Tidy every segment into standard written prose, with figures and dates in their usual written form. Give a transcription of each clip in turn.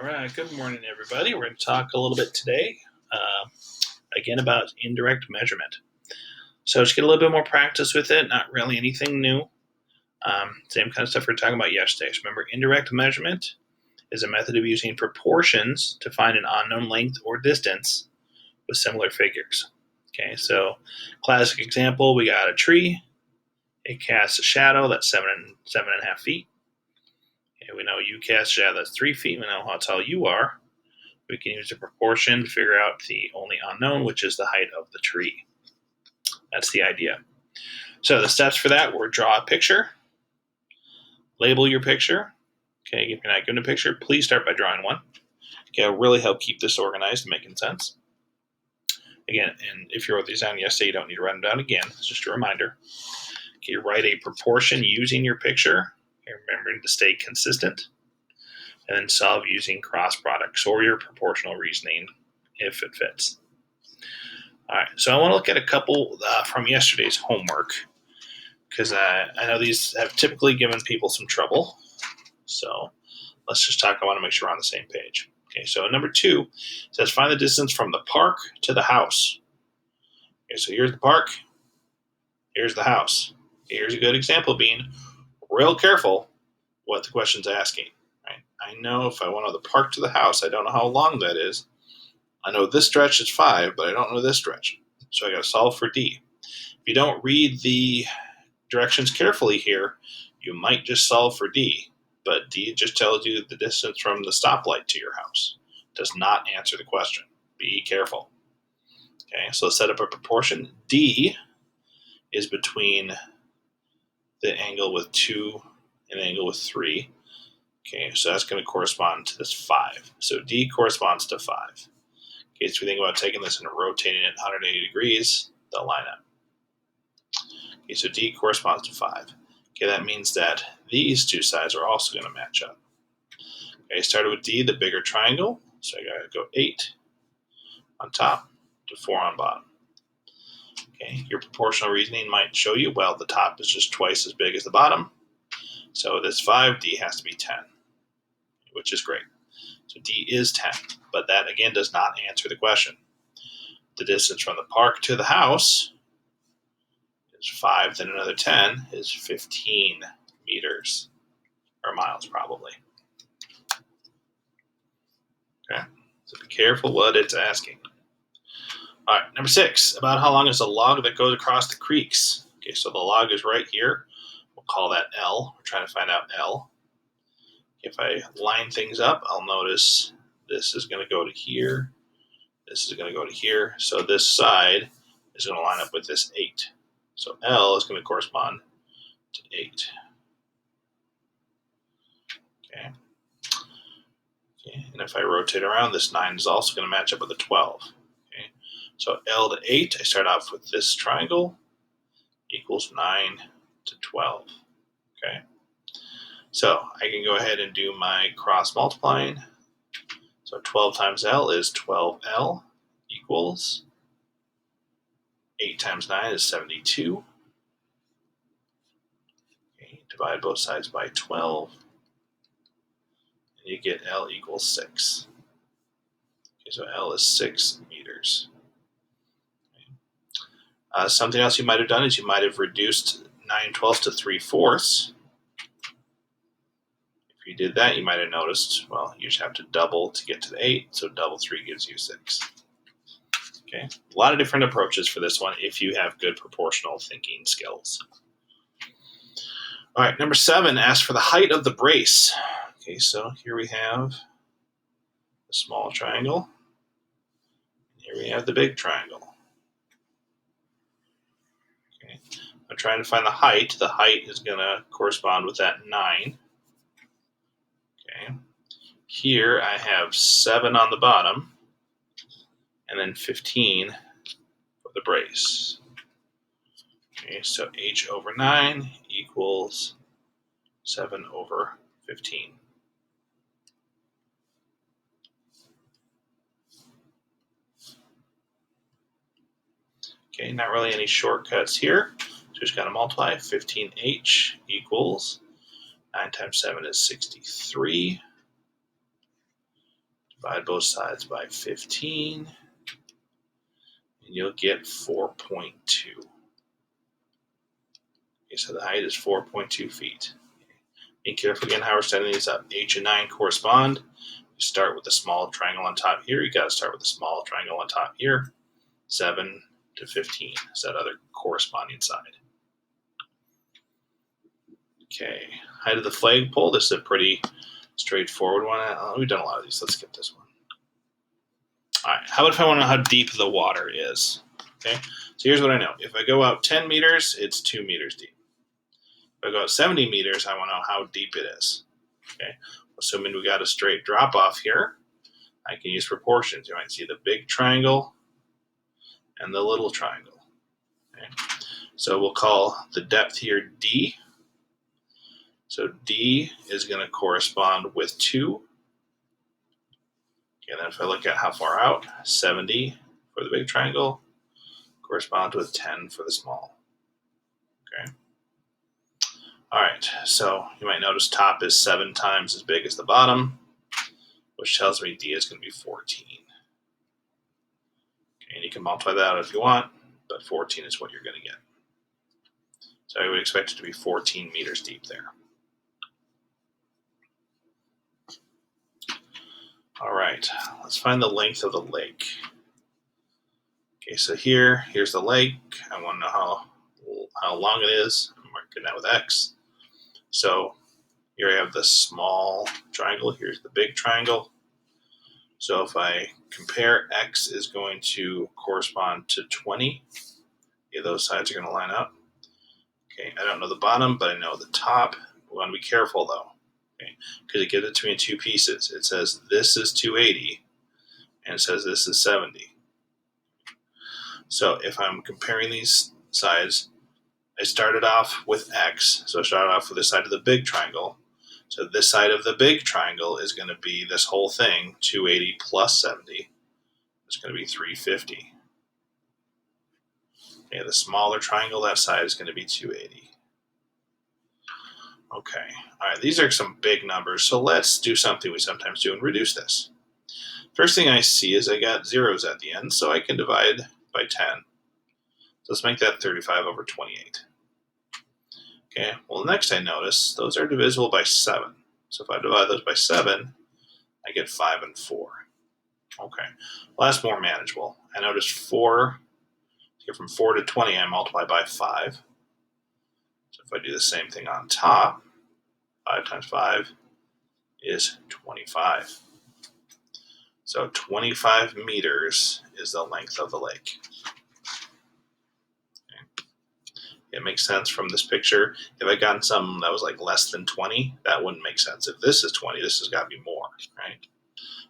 All right, good morning, everybody. We're going to talk a little bit today, again, about indirect measurement. So just get a little bit more practice with it, not really anything new. Same kind of stuff we were talking about yesterday. So remember, indirect measurement is a method of using proportions to find an unknown length or distance with similar figures. Okay, so classic example, we got a tree. It casts a shadow that's 7.5 feet. Okay, we know you cast a shadow that's 3 feet. We know how tall you are. We can use a proportion to figure out the only unknown, which is the height of the tree. That's the idea. So the steps for that were draw a picture, label your picture. Okay, if you're not given a picture, please start by drawing one. Okay, it'll really help keep this organized and making sense. Again, and if you wrote these down yesterday, you don't need to write them down again. It's just a reminder. Okay, write a proportion using your picture. Okay, remembering to stay consistent. And then solve using cross products or your proportional reasoning if it fits. All right, so I want to look at a couple from yesterday's homework because I know these have typically given people some trouble. So let's just talk. I want to make sure we're on the same page. Okay, so number 2 says find the distance from the park to the house. Okay, so here's the park. Here's the house. Okay, here's a good example being real careful what the question's asking. Right? I know if I want to the park to the house, I don't know how long that is. I know this stretch is 5, but I don't know this stretch. So I got to solve for D. If you don't read the directions carefully here, you might just solve for D. But D just tells you the distance from the stoplight to your house. It does not answer the question. Be careful. Okay, so let's set up a proportion. D is between the angle with 2 and the angle with 3. Okay, so that's going to correspond to this 5. So D corresponds to 5. Okay, so we think about taking this and rotating it 180 degrees, they'll line up. Okay, so D corresponds to 5. Okay, that means that these two sides are also going to match up. Okay, I started with D, the bigger triangle, so I got to go 8 on top to 4 on bottom. Okay, your proportional reasoning might show you, well, the top is just twice as big as the bottom, so this 5, D has to be 10, which is great. So D is 10, but that again does not answer the question. The distance from the park to the house is 5, then another 10 is 15 meters, or miles probably. Okay, so be careful what it's asking. All right, number 6, about how long is the log that goes across the creeks? Okay, so the log is right here. We'll call that L. We're trying to find out L. If I line things up, I'll notice this is going to go to here. This is going to go to here. So this side is going to line up with this 8. So L is going to correspond to 8. Okay. And if I rotate around, this 9 is also going to match up with a 12. Okay. So L to 8, I start off with this triangle equals 9 to 12. Okay. So I can go ahead and do my cross multiplying. So 12 times L is 12L equals 8 times 9 is 72. Okay, divide both sides by 12. And you get L equals 6. Okay, so L is 6 meters. Okay. Something else you might have done is you might have reduced 9/12 to 3/4. If you did that, you might have noticed, well, you just have to double to get to the 8, so double 3 gives you 6. Okay, a lot of different approaches for this one if you have good proportional thinking skills. All right, number 7, ask for the height of the brace. Okay, so here we have a small triangle. Here we have the big triangle. Okay, I'm trying to find the height. The height is going to correspond with that 9. Okay, here I have 7 on the bottom, and then 15 for the brace. Okay, so H over 9 equals 7 over 15. Okay, not really any shortcuts here. So just got to multiply. 15H equals 9 times 7 is 63. Divide both sides by 15, and you'll get 4.2. Okay, so the height is 4.2 feet. Be careful again how we're setting these up. 8 and 9 correspond. You start with a small triangle on top here. You got to start with a small triangle on top here. 7 to 15 is that other corresponding side. Okay, height of the flagpole. This is a pretty straightforward one. We've done a lot of these. Let's skip this one. All right, how about if I want to know how deep the water is? Okay, so here's what I know. If I go out 10 meters, it's 2 meters deep. If I go out 70 meters, I want to know how deep it is. Okay, assuming we got a straight drop off here, I can use proportions. You might see the big triangle and the little triangle. Okay, so we'll call the depth here D. So D is going to correspond with 2. And then if I look at how far out, 70 for the big triangle corresponds with 10 for the small. Okay. All right, so you might notice top is 7 times as big as the bottom, which tells me D is going to be 14. Okay, and you can multiply that out if you want, but 14 is what you're going to get. So I would expect it to be 14 meters deep there. All right, let's find the length of the lake. Okay, so here's the lake. I want to know how long it is. I'm marking that with X. So here I have the small triangle. Here's the big triangle. So if I compare, X is going to correspond to 20. Okay, those sides are going to line up. Okay, I don't know the bottom, but I know the top. We want to be careful though. Okay, because it gives it to me in 2 pieces. It says this is 280, and it says this is 70. So if I'm comparing these sides, I started off with X. So I started off with the side of the big triangle. So this side of the big triangle is going to be this whole thing, 280 plus 70. It's going to be 350. Okay, the smaller triangle, that side is going to be 280. Okay, all right, these are some big numbers, so let's do something we sometimes do and reduce this. First thing I see is I got zeros at the end, so I can divide by 10. So let's make that 35 over 28. Okay, well, next I notice those are divisible by 7. So if I divide those by 7, I get 5 and 4. Okay, well, that's more manageable. I noticed 4, here from 4 to 20, I multiply by 5. So if I do the same thing on top, 5 times 5 is 25. So 25 meters is the length of the lake. Okay. It makes sense from this picture. If I gotten something that was like less than 20, that wouldn't make sense. If this is 20, this has got to be more, right?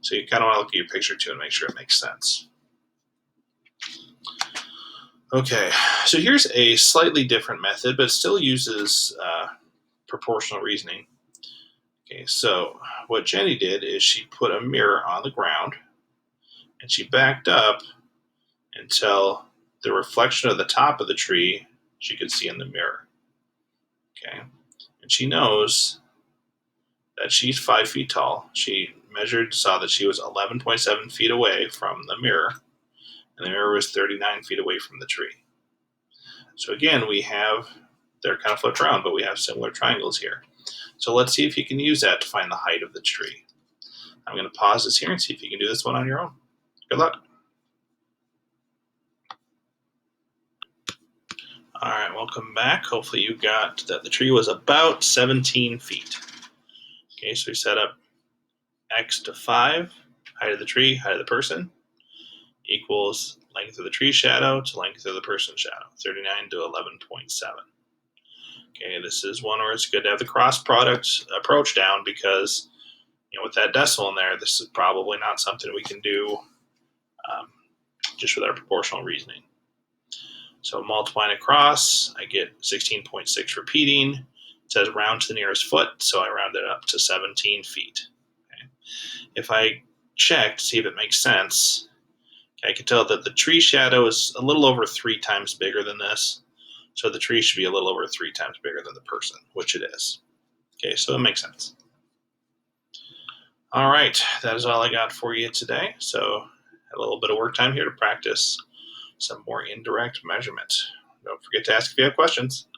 So you kind of want to look at your picture too and make sure it makes sense. Okay, so here's a slightly different method, but it still uses proportional reasoning. Okay, so what Jenny did is she put a mirror on the ground and she backed up until the reflection of the top of the tree she could see in the mirror. Okay, and she knows that she's 5 feet tall. She measured, saw that she was 11.7 feet away from the mirror, and the mirror was 39 feet away from the tree. So again, they're kind of flipped around, but we have similar triangles here. So let's see if you can use that to find the height of the tree. I'm going to pause this here and see if you can do this one on your own. Good luck. All right, welcome back. Hopefully you got that the tree was about 17 feet. Okay, so we set up X to 5, height of the tree, height of the person, equals length of the tree shadow to length of the person shadow, 39 to 11.7. Okay, this is one where it's good to have the cross product approach down because, with that decimal in there, this is probably not something we can do just with our proportional reasoning. So multiplying across, I get 16.6 repeating. It says round to the nearest foot, so I round it up to 17 feet. Okay. If I check to see if it makes sense, I can tell that the tree shadow is a little over 3 times bigger than this. So the tree should be a little over 3 times bigger than the person, which it is. Okay, so it makes sense. All right, that is all I got for you today. So a little bit of work time here to practice some more indirect measurement. Don't forget to ask if you have questions.